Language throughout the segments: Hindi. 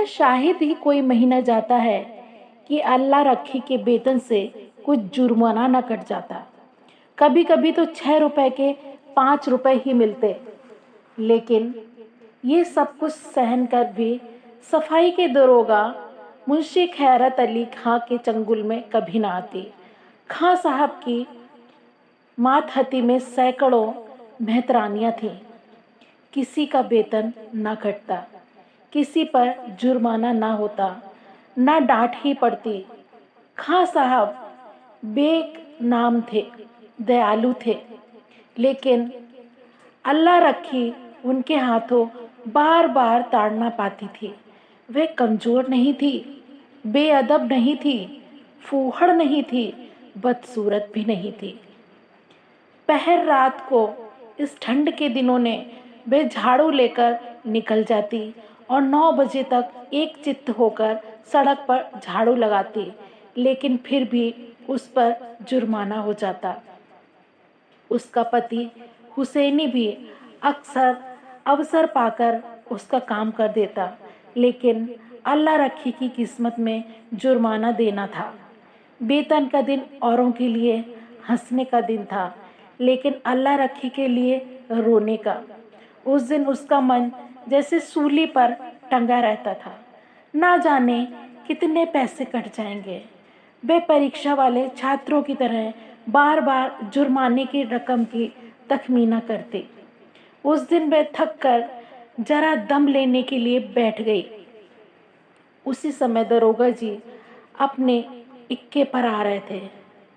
ऐसा शायद ही कोई महीना जाता है कि अल्लाह रखी के वेतन से कुछ जुर्माना न कट जाता। कभी कभी तो 6 रुपए के 5 रुपए ही मिलते। लेकिन ये सब कुछ सहन कर भी सफाई के दरोगा मुंशी खैरत अली खां के चंगुल में कभी ना आती। खां साहब की मातहती में सैकड़ों मेहतरानियां थीं। किसी का वेतन ना घटता, किसी पर जुर्माना ना होता, ना डांट ही पड़ती। खां साहब बेक नाम थे, दयालु थे, लेकिन अल्लाह रखी उनके हाथों बार बार ताड़ना पाती थी। वे कमजोर नहीं थी, बेअदब नहीं थी, फूहड़ नहीं थी, बदसूरत भी नहीं थी। पहर रात को इस ठंड के दिनों ने वे झाड़ू लेकर निकल जाती और 9 बजे तक एक चित्त होकर सड़क पर झाड़ू लगाती, लेकिन फिर भी उस पर जुर्माना हो जाता। उसका पति हुसैनी भी अक्सर अवसर पाकर उसका काम कर देता, लेकिन अल्लाह रखी की किस्मत में जुर्माना देना था। वेतन का दिन औरों के लिए हंसने का दिन था, लेकिन अल्लाह रखी के लिए रोने का। उस दिन उसका मन जैसे सूली पर टंगा रहता था। ना जाने कितने पैसे कट जाएंगे। वे परीक्षा वाले छात्रों की तरह बार बार जुर्माने की रकम की तखमीना करते। उस दिन वे थक कर जरा दम लेने के लिए बैठ गई। उसी समय दरोगा जी अपने इक्के पर आ रहे थे।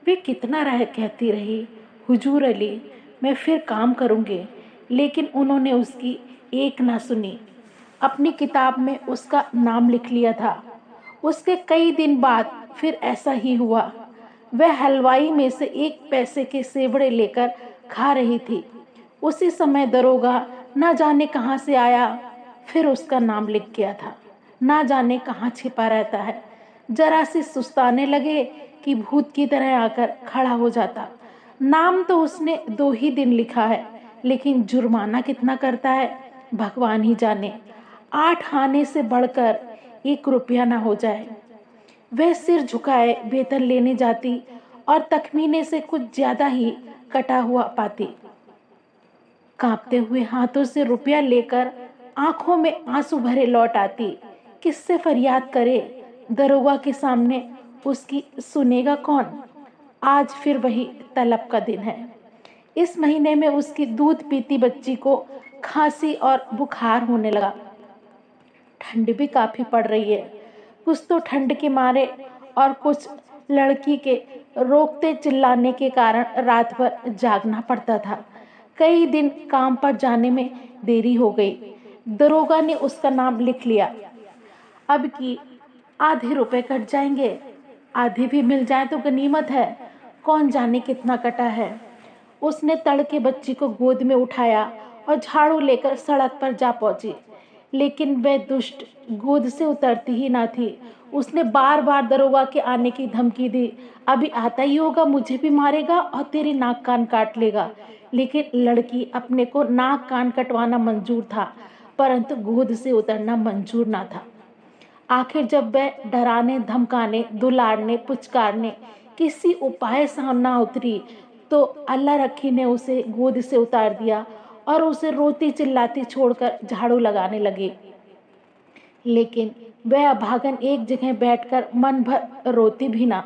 वे कितना रह कहती रही, हुजूर अली, मैं फिर काम करूँगी, लेकिन उन्होंने उसकी एक ना सुनी। अपनी किताब में उसका नाम लिख लिया था। उसके कई दिन बाद फिर ऐसा ही हुआ। वह हलवाई में से 1 पैसे के सेवड़े लेकर खा रही थी। उसी समय दरोगा ना जाने कहाँ से आया, फिर उसका नाम लिख गया था। ना जाने कहाँ छिपा रहता है। जरा सी सुस्ताने लगे कि भूत की तरह आकर खड़ा हो जाता। नाम तो उसने 2 ही दिन लिखा है, लेकिन जुर्माना कितना करता है भगवान ही जाने। 8 आने से बढ़कर 1 रुपया ना हो जाए। वह सिर झुकाए वेतन लेने जाती और तखमीने से कुछ ज्यादा ही कटा हुआ पाती। कांपते हुए हाथों से रुपया लेकर आंखों में आंसू भरे लौट आती। किससे फरियाद करे? दरोगा के सामने उसकी सुनेगा कौन? आज फिर वही तलब का दिन है। इस महीने में उसकी दूध पीती बच्ची को खांसी और बुखार होने लगा। ठंड भी काफी पड़ रही है। कुछ तो ठंड के मारे और कुछ लड़की के रोकते चिल्लाने के कारण रात भर जागना पड़ता था। कई दिन काम पर जाने में देरी हो गई। दरोगा ने उसका नाम लिख लिया। अब की आधे रुपए कट जाएंगे, आधे भी मिल जाए तो गनीमत है। कौन जाने कितना कटा है। उसने तड़के बच्ची को गोद में उठाया और झाड़ू लेकर सड़क पर जा पहुंची, लेकिन वह दुष्ट गोद से उतरती ही ना थी। उसने बार बार दरोगा के आने की धमकी दी। अभी आता ही होगा, मुझे भी मारेगा और तेरे नाक कान काट लेगा। लेकिन लड़की अपने को नाक कान कटवाना मंजूर था, परंतु गोद से उतरना मंजूर ना था। आखिर जब वह डराने, धमकाने, दुलारने, पुचकारने किसी उपाय से ना उतरी, तो अल्लाह रखी ने उसे गोद से उतार दिया और उसे रोती चिल्लाती छोड़कर झाड़ू लगाने लगी। लेकिन वह अभागन एक जगह बैठकर मन भर रोती भी ना।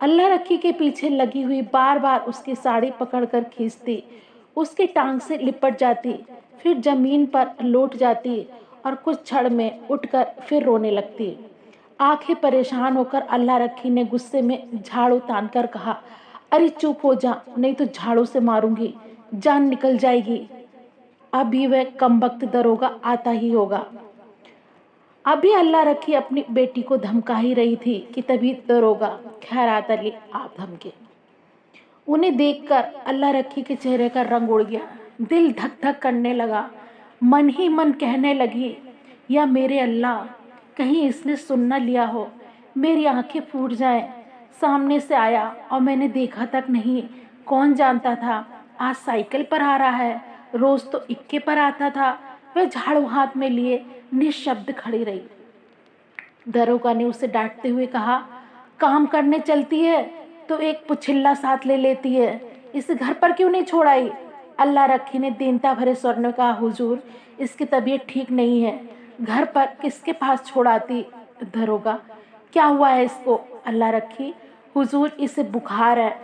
अल्लाह रखी के पीछे लगी हुई बार बार उसकी साड़ी पकड़कर खींचती, उसकी टांग से लिपट जाती, फिर जमीन पर लौट जाती और कुछ क्षण में उठकर फिर रोने लगती। आंखें परेशान होकर अल्लाह रखी ने गुस्से में झाड़ू तानकर कहा, अरे चुप हो जा, नहीं तो झाड़ू से मारूंगी, जान निकल जाएगी। अभी वह कमबख्त दरोगा आता ही होगा। अभी अल्लाह रखी अपनी बेटी को धमका ही रही थी कि तभी दरोगा खैरात अली आप धमके। उन्हें देखकर अल्लाह रखी के चेहरे का रंग उड़ गया। दिल धक धक करने लगा। मन ही मन कहने लगी, या मेरे अल्लाह, कहीं इसने सुन न लिया हो, मेरी आंखें फूट जाएं। सामने से आया और मैंने देखा तक नहीं। कौन जानता था आज साइकिल पर आ रहा है, रोज तो इक्के पर आता था। वह झाड़ू हाथ में लिए निशब्द खड़ी रही। दरोगा ने उसे डांटते हुए कहा, काम करने चलती है तो एक पुछिल्ला साथ ले लेती है, इस घर पर क्यों नहीं छोड़ाई? अल्लाह रखी ने दीनता भरे स्वर में कहा, हुजूर इसकी तबीयत ठीक नहीं है, घर पर किसके पास छोड़ाती? दरोगा, क्या हुआ है इसको? अल्लाह रखी, हुजूर इसे बुखार है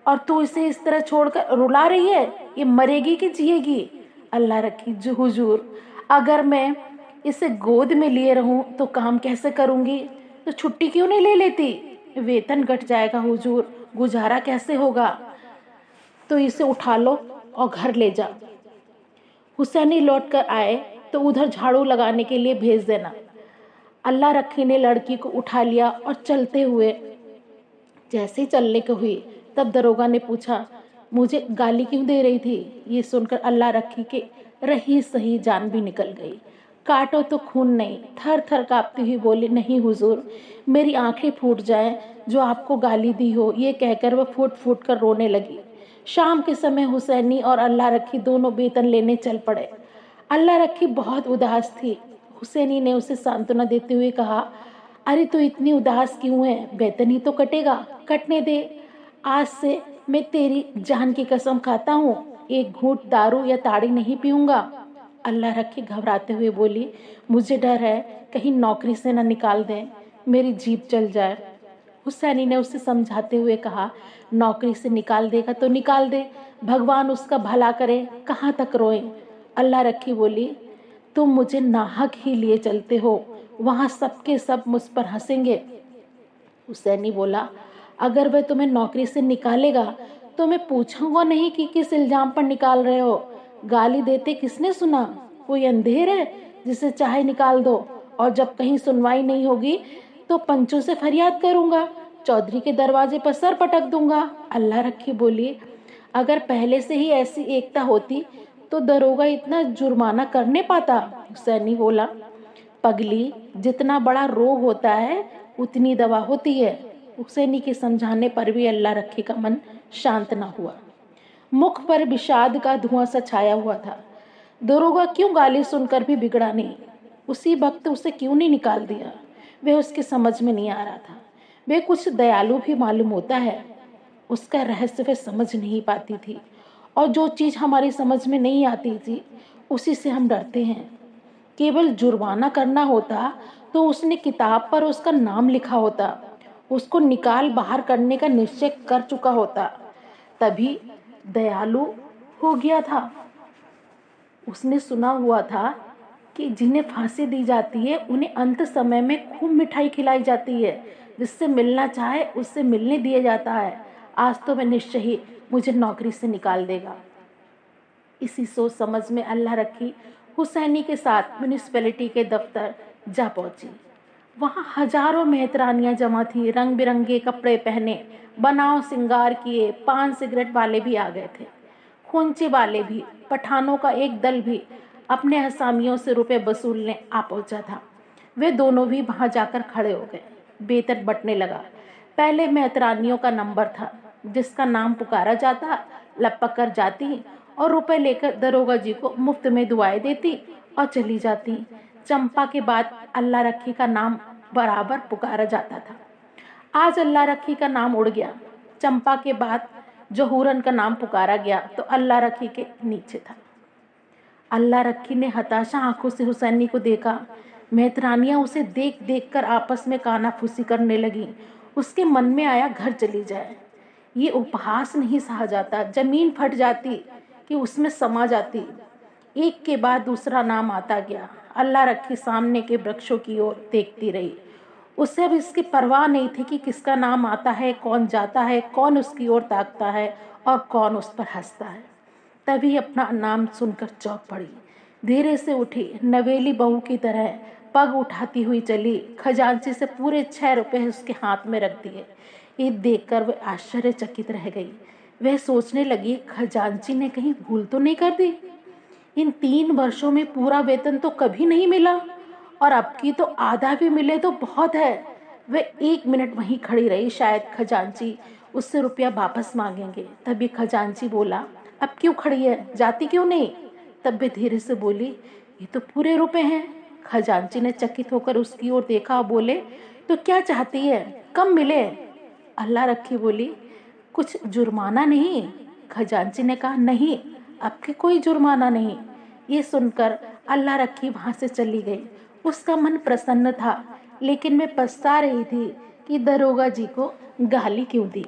और तू इसे इस तरह छोड़कर रुला रही है, ये मरेगी कि जिएगी? अल्लाह रखी, जो हुजूर अगर मैं इसे गोद में लिए रहूं तो काम कैसे करूंगी? तो छुट्टी क्यों नहीं ले लेती? वेतन घट जाएगा हुजूर, गुजारा कैसे होगा? तो इसे उठा लो और घर ले जा। हुसैनी लौट कर आए तो उधर झाड़ू लगाने के लिए भेज देना। अल्लाह रखी ने लड़की को उठा लिया और चलते हुए जैसे ही चलने को हुई तब दरोगा ने पूछा, मुझे गाली क्यों दे रही थी? ये सुनकर अल्लाह रखी के रही सही जान भी निकल गई। काटो तो खून नहीं, थर थर कांपती हुई बोली, नहीं हुजूर, मेरी आंखें फूट जाएं जो आपको गाली दी हो। ये कहकर वह फूट फूट कर रोने लगी। शाम के समय हुसैनी और अल्लाह रखी दोनों वेतन लेने चल पड़े। अल्लाह रखी बहुत उदास थी। हुसैनी ने उसे सांत्वना देते हुए कहा, अरे तू इतनी उदास क्यों है? वेतन ही तो कटेगा, कटने दे। आज से मैं तेरी जान की कसम खाता हूँ, एक घूंट दारू या ताड़ी नहीं पीऊंगा। अल्लाह रखी घबराते हुए बोली, मुझे डर है कहीं नौकरी से न निकाल दें, मेरी जीप जल जाए। हुसैनी ने उसे समझाते हुए कहा, नौकरी से निकाल देगा तो निकाल दे, भगवान उसका भला करे, कहाँ तक रोए। अल्लाह रखी बोली, तुम मुझे नाहक ही लिए चलते हो, वहाँ सबके सब मुझ पर हंसेंगे। हुसैनी बोला, अगर वह तुम्हें नौकरी से निकालेगा तो मैं पूछूंगा नहीं कि किस इल्जाम पर निकाल रहे हो। गाली देते किसने सुना? कोई अंधेर है जिसे चाहे निकाल दो, और जब कहीं सुनवाई नहीं होगी तो पंचों से फरियाद करूंगा, चौधरी के दरवाजे पर सर पटक दूंगा। अल्लाह रखी बोली, अगर पहले से ही ऐसी एकता होती तो दरोगा इतना जुर्माना करने पाता? हुसैनी बोला, पगली, जितना बड़ा रोग होता है उतनी दवा होती है। हुसैनी के समझाने पर भी अल्लाह रखे का मन शांत न हुआ। मुख पर विषाद का धुआं सा छाया हुआ था। दरोगा क्यों गाली सुनकर भी बिगड़ा नहीं? उसी वक्त उसे क्यों नहीं निकाल दिया? वह उसके समझ में नहीं आ रहा था। वह कुछ दयालु भी मालूम होता है, उसका रहस्य वह समझ नहीं पाती थी, और जो चीज़ हमारी समझ में नहीं आती थी उसी से हम डरते हैं। केवल जुर्माना करना होता तो उसने किताब पर उसका नाम लिखा होता, उसको निकाल बाहर करने का निश्चय कर चुका होता, तभी दयालु हो गया था। उसने सुना हुआ था कि जिन्हें फांसी दी जाती है उन्हें अंत समय में खूब मिठाई खिलाई जाती है, जिससे मिलना चाहे उससे मिलने दिया जाता है। आज तो मैं निश्चय ही मुझे नौकरी से निकाल देगा। इसी सोच समझ में अल्लाह रखी हुसैनी के साथ म्यूनिसिपैलिटी के दफ्तर जा पहुंची। वहाँ हजारों मेहतरानियाँ जमा थी, रंग बिरंगे कपड़े पहने, बनाव सिंगार किए। पान सिगरेट वाले भी आ गए थे, खूंचे वाले भी, पठानों का एक दल भी अपने असामियों से रुपए वसूलने आ पहुंचा था। वे दोनों भी वहां जाकर खड़े हो गए। वेतन बंटने लगा। पहले मेहतरानियों का नंबर था, जिसका नाम पुकारा जाता लपक कर जाती और रुपए लेकर दरोगा जी को मुफ्त में दुआएं देती और चली जाती। चंपा के बाद अल्लाह रखी का नाम बराबर पुकारा जाता था। आज अल्लाह रखी का नाम उड़ गया। चंपा के बाद जहूरन का नाम पुकारा गया तो अल्लाह रखी के नीचे था। अल्लाह रखी ने हताशा आंखों से हुसैनी को देखा। मेहतरानियां उसे देख देख कर आपस में कानाफूसी करने लगी। उसके मन में आया घर चली जाए। ये उपहास नहीं सहा जाता, जमीन फट जाती कि उसमें समा जाती। एक के बाद दूसरा नाम आता गया। अल्लाह रखी सामने के वृक्षों की ओर देखती रही। उसे अब इसकी परवाह नहीं थी कि किसका नाम आता है, कौन जाता है, कौन उसकी ओर ताकता है और कौन उस पर हंसता है। तभी अपना नाम सुनकर चौंक पड़ी। धीरे से उठी, नवेली बहू की तरह पग उठाती हुई चली। खजांची से पूरे 6 रुपए उसके हाथ में रख दिए। ये देखकर वह आश्चर्यचकित रह गई। वह सोचने लगी, खजांची ने कहीं भूल तो नहीं कर दी? इन 3 वर्षों में पूरा वेतन तो कभी नहीं मिला, और अब की तो आधा भी मिले तो बहुत है। वह 1 मिनट वहीं खड़ी रही, शायद खजांची उससे रुपया वापस मांगेंगे। तभी खजांची बोला, अब क्यों खड़ी है, जाती क्यों नहीं? तब वे धीरे से बोली, ये तो पूरे रुपए हैं, खजांची ने चकित होकर उसकी ओर देखा और बोले, तो क्या चाहती है, कब मिले? अल्लाह रखी बोली, कुछ जुर्माना नहीं? खजांची ने कहा, नहीं, आपके कोई जुर्माना नहीं। ये सुनकर अल्लाह रखी वहाँ से चली गई। उसका मन प्रसन्न था, लेकिन मैं पछता रही थी कि दरोगा जी को गाली क्यों दी।